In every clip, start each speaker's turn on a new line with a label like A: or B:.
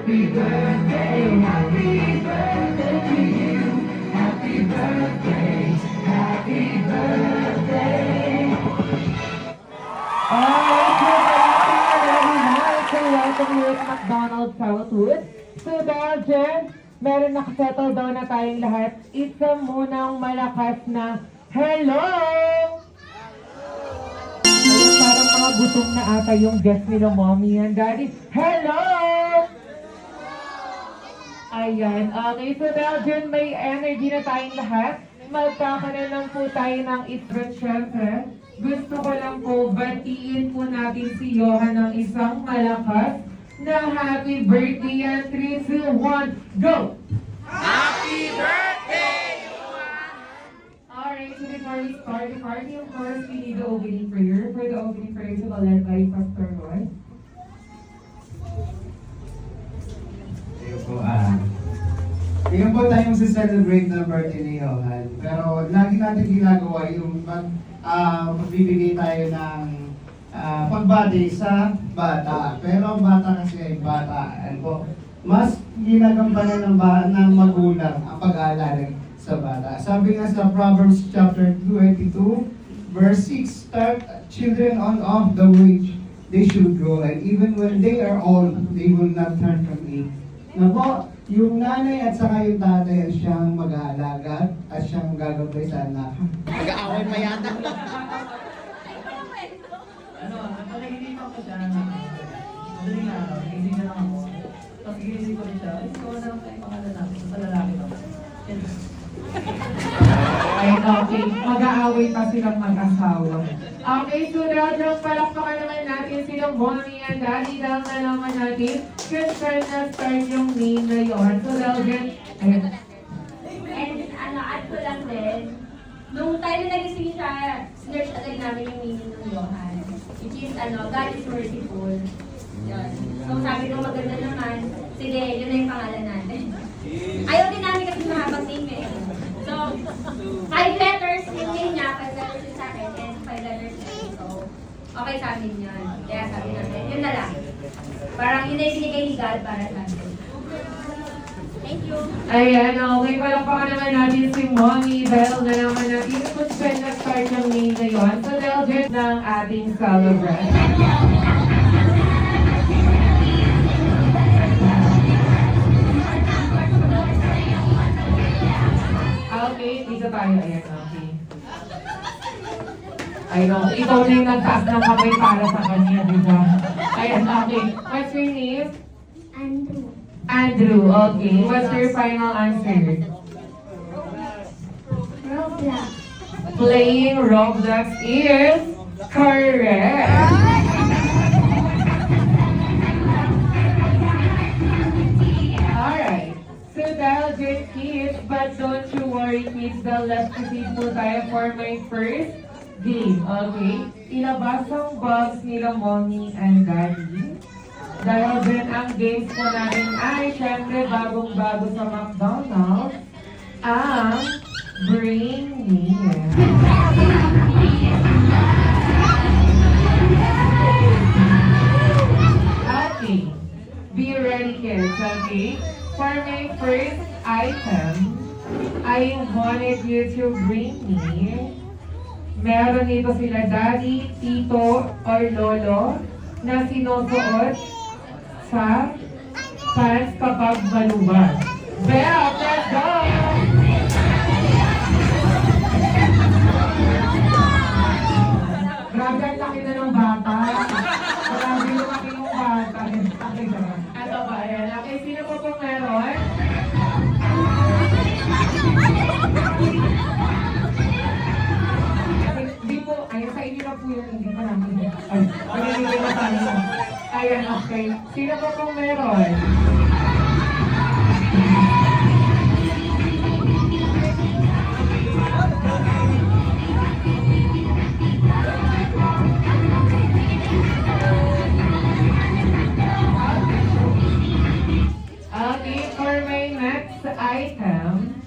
A: Happy birthday, happy birthday to you. Happy birthday, happy birthday. Alright, so welcome here at McDonald's Southwood. So dahil dyan, meron nakasettle down na tayong lahat. Isa munang malakas na hello! Ayun, parang mga gutom na ata yung guest nila, mommy and daddy. Hello! Ayan, okay, so dahil dyan may energy na tayong lahat. Magkakaroon lang po tayo ng isbret, syempre. Gusto ko lang po, batiin po natin si Johan ng isang malakas na happy birthday. And 3, 2, 1, go!
B: Happy birthday, Johan!
A: Alright, so before we start the party, of course, we need the opening prayer. For the opening prayer, so I'll let by Pastor Roy.
C: Ngayon po tayo magsa-celebrate ng birthday ni Johan. Pero lagi natin ginagawa yung magbibigay tayo ng pagbati sa bata. Pero ang bata kasi ay bata. Ano po, mas ginagampanan ng magulang ang pag-aalala sa bata. Sabi nga sa Proverbs chapter 22, verse 6, start children on of the way they should go, and even when they are old, they will not turn from it. Na po, yung nanay at saka yung tatay ay siyang mag-aalaga at siyang gagabay sa anak.
B: Mag-aaway pa yata.
D: Nakalagay ako siya. Madaling na ako, gising na lang ako. Tapos ginising ko rin siya, ikaw na lang kayo pangalan natin, sa lalaki ako.
A: Ay, okay. Mag-aaway pa silang mag-asawa. Okay, so dahil palakpakan naman natin silang mommy and daddy dahil nalaman natin kung saan na-start yung name na yun. So dahil ayun.
E: And add ko lang din, nung time na nagising siya, sinerch agad namin yung meaning ng Johan. Which is, God is merciful. Yun. So sabi ko maganda naman, sige, yun na yung pangalan natin. Ayaw din namin kasi mahabang name eh. So, 5 letters yung name niya, 5 letters yung sa akin, and 5 letters yun. So, okay sa amin yun. Kaya sabi natin, yun na lang. Parang yun na yung binigay ni God para sa atin. Thank you.
A: Ayan, okay. Palakpakan naman natin si mommy dahil nalaman natin kung saan na-start yung name na yun. So dahil dyan ng ating celebrant. Okay, dito tayo. Ayan, okay. Ayun, ikaw na yung nagtaas ng kamay para sa kanya, di ba? Ayan, okay. What's your name?
E: Andrew.
A: Andrew, okay. What's your final answer?
E: Roblox.
A: Playing Roblox is correct. Alright. So dahil dyan, kids, but don't you worry, kids, dahil last kasi po tayo for my first game, okay? Ilabas ang box nila mommy and daddy. Dahil din ang games po natin ay syempre bagong-bago sa McDonald's, ang Bring Me. Okay, be ready kids, okay? For my first item, I wanted you to bring me. Meron dito sila daddy, tito, or lolo na sinusuot sa pants kapag maluwag. Bell, let's go! Grabe ang laki na ng bata. Grabe yung laki ng bata. Ano ba yan? Okay, sino po pong meron? Hindi po, ayun sa inyo na po yung hindi pa namin. Ay, hindi pa tayo. Ayan, okay. Sino po pong meron? Okay, for my next item,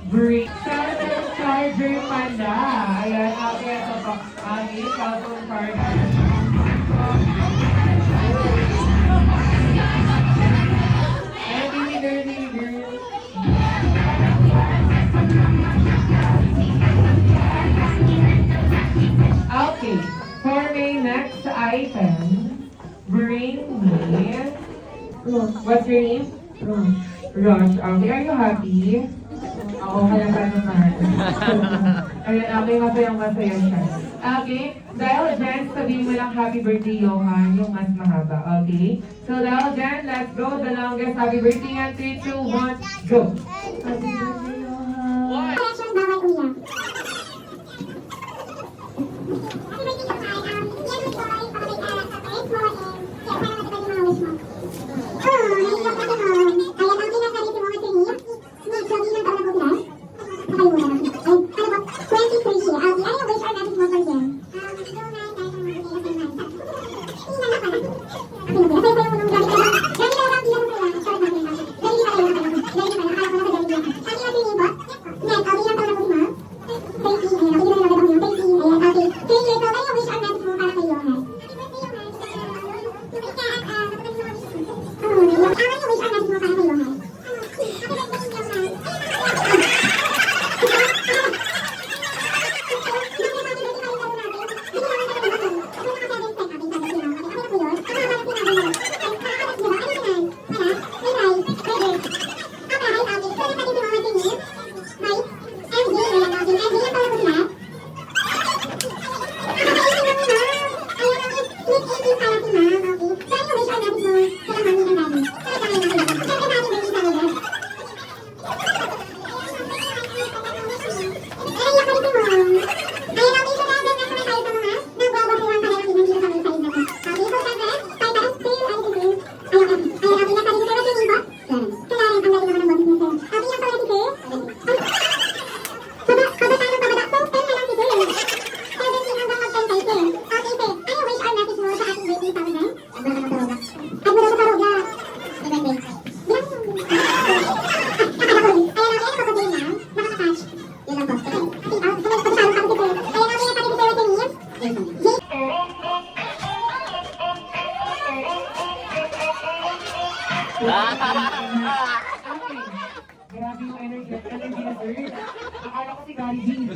A: bring charger panda. Ayan, okay, ito po. Okay, cellphone charger. for my next item, bring me... What's your name? Rush. Okay, are you happy? Oo, kaya naman. Ayan, okay, masayang-masaya siya. Okay, dahil dyan, sabihin mo lang happy birthday, Johan, yung mas mahaba, okay? So dahil dyan, let's go, the longest happy birthday at 3, 2, 1, go! Happy birthday, Johan!
F: Correction, bawal umiyak.
A: Grabe yung energy na third. Akala ko si Gary G.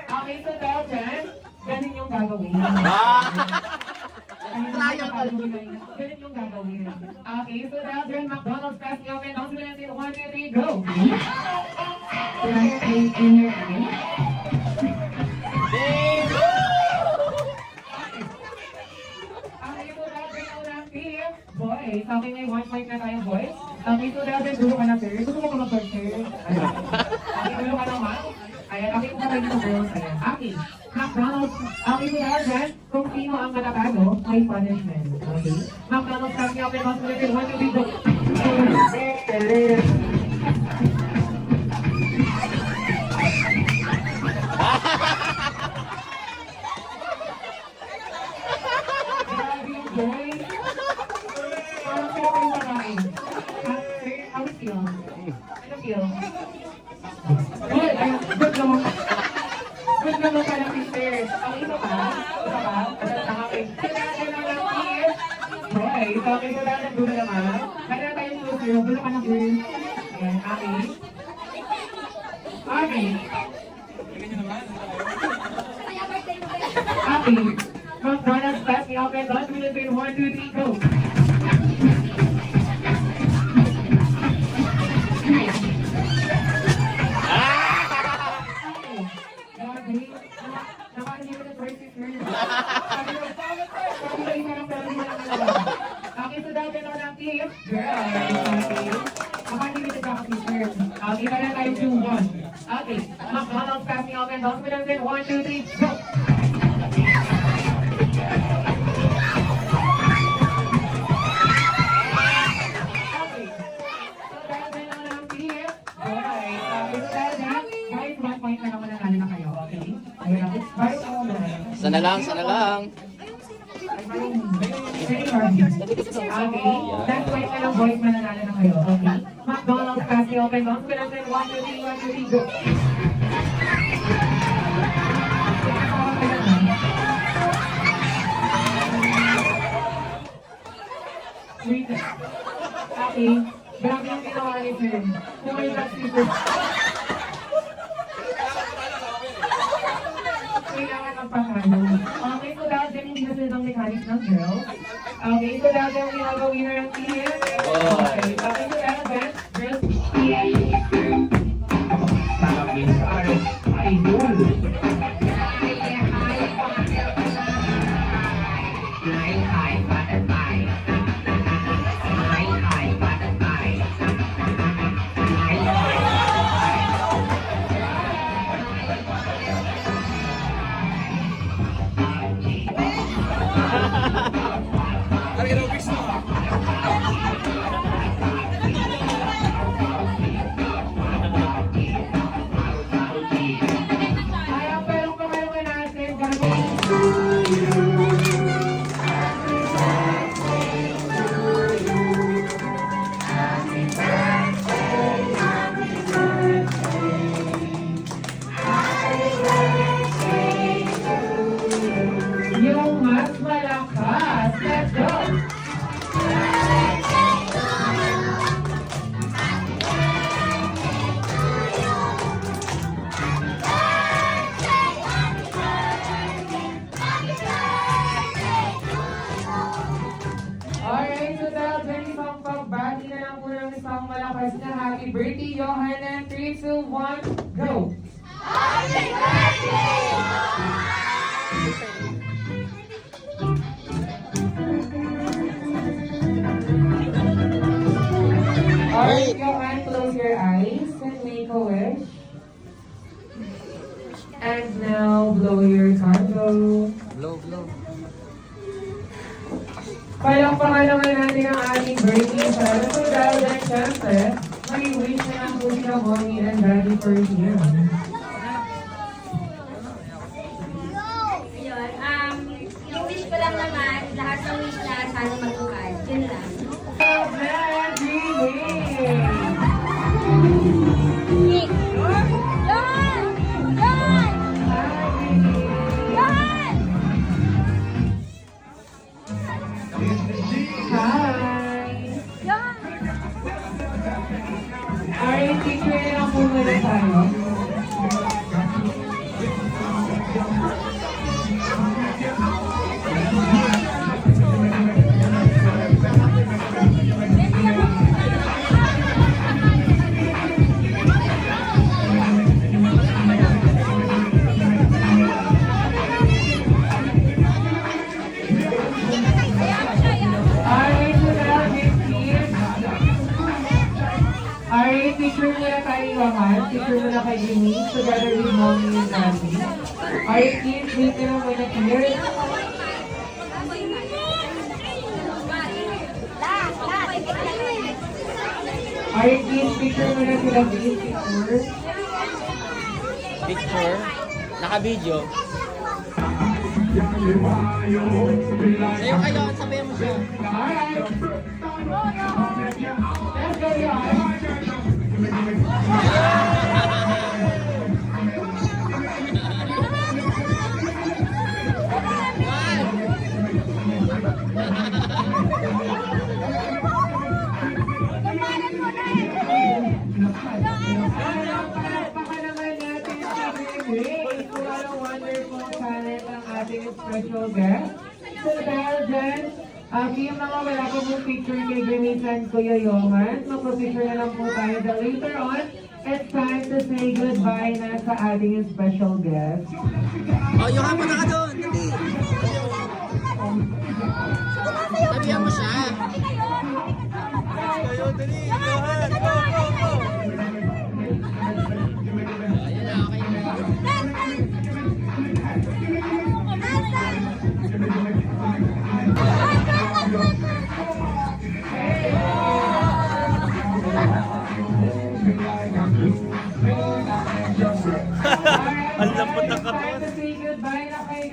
A: Okay, so dahil dyan, ganun yung gagawin. Ganun yung gagawin. Okay, so dahil dyan, McDonald's fast meal open. Don't win until 1, 2, 3, go! Right in your eye. Okay, so dahil dyan ako ng team. Boys, okay, may 1 point na tayo, boys. Okay, so dahil dyan, dulo ka na, sir. Gusto mo ka mag-sir, sir? Okay, dulo ka naman. Ayan, okay, kung tayo dito, girls. Ayan, okay. McDonald's, okay, so dahil dyan, kung sino ang matatalo, may punishment. Okay? McDonald's, kami open, don't win until 1, 2, 3, go! Grabe yung boy. Parang sila pa yung pakain. How it feel? Ano feel? Good. Good naman. Good naman pala, sister. Ang isa pa? Isa pa? Okay. Sinasa na lang, sis. Boy, so okay, so lahat ng dulo naman. Kaya tayo susunod. Dulo ka ng girl. Ayan, okay. Okay. Okay. McDonald's fast meal open. Don't win until 1, 2, 3, go! Okay, so dahil naman ang team, girls, okay. Makakilita ka kasi, sir. Okay, kaya tayo 2-1. Okay, McDonald's fast meal open. Don't win until 1, 2, 3, go!
B: Sana lang, sana lang.
A: Okay, that's why ka lang boys mananalo na kayo, okay? McDonald's kasi open, don't win until 1, 2, 3, 1, 2, 3, go! Okay, grabe yung ginawa ni Sir. Kung may taxi-sir. Kailangan ng pahalo. Okay, so dahil kasunod ang mechanics ng girls. Okay, so dahil yung ginagawin na ng team. Okay, okay, so dahil girls. Ay, ang palong natin. Gagawin. Yung mas malakas. Let's go! Alright, so dahil dyan isang pagbati na lang po ng isang malakas na happy birthday, Johanan. 3, 2, 1, go! Alright, Johan, close your eyes and make a wish. And now, blow your candle.
B: Blow, blow.
A: Palakpakan naman natin ang ating birthday sana. So dahil dyan, syempre, may wish na lang po sila mommy and daddy for you.
E: Ayun, yung wish ko lang naman, lahat ng wish na sana matupad. Yun lang. Nick! Yan! Yan! Yan!
A: Hi!
E: Yan!
A: Alright, picture na lang po muna tayo. Alright, so now, next year. Alright, picture muna tayo, Johan. Picture muna kay Jimmy. Together with mommy and daddy. Alright, kids, wait na lang muna here. Alright, kids, picture muna sila, please. Picture.
B: Picture. Naka-video. Sayo kayo, sabihin mo siya.
A: Alright. Let's go, Johan. Baka naman natin si Greg. What a wonderful talent ang ating special guest. So dahil dyan, yung mga wala po mong picture kay Grenade and Kuya Johan, magpapicture na lang po tayo. Then later on, it's time to say goodbye na sa ating special guest.
B: Oh, yung hapon na ka doon. Sabihan mo siya. Ayun na, okay na.
A: Ang lambot ng katawan. Time to say goodbye na kay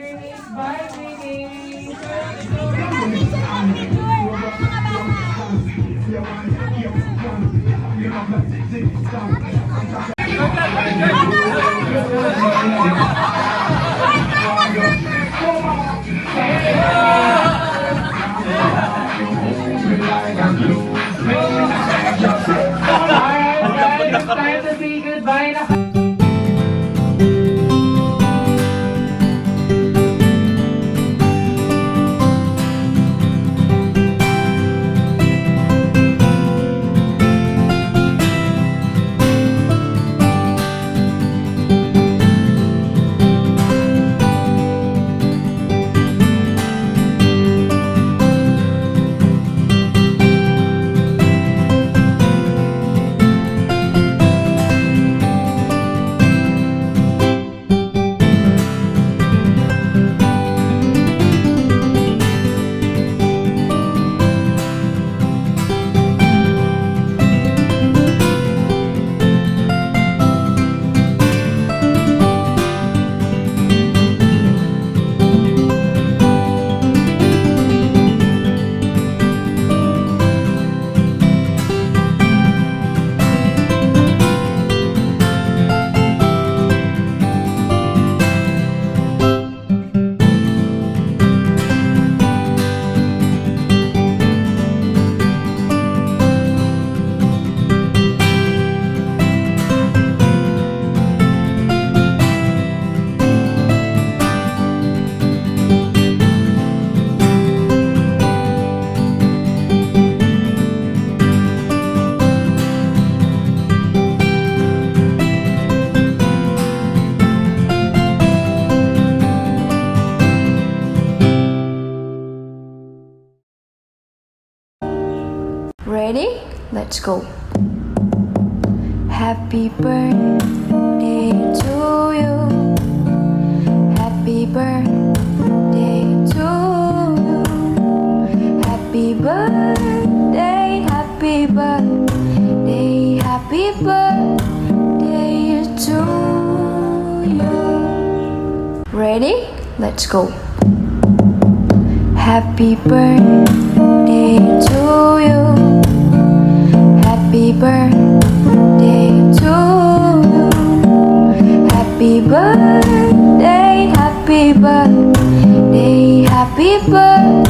F: Ready? Let's go. Happy birthday to you. Happy birthday to you. Happy birthday, happy birthday, happy birthday to you. Ready? Let's go. Happy birthday to you. Happy birthday to you. Happy birthday, happy birthday, happy birthday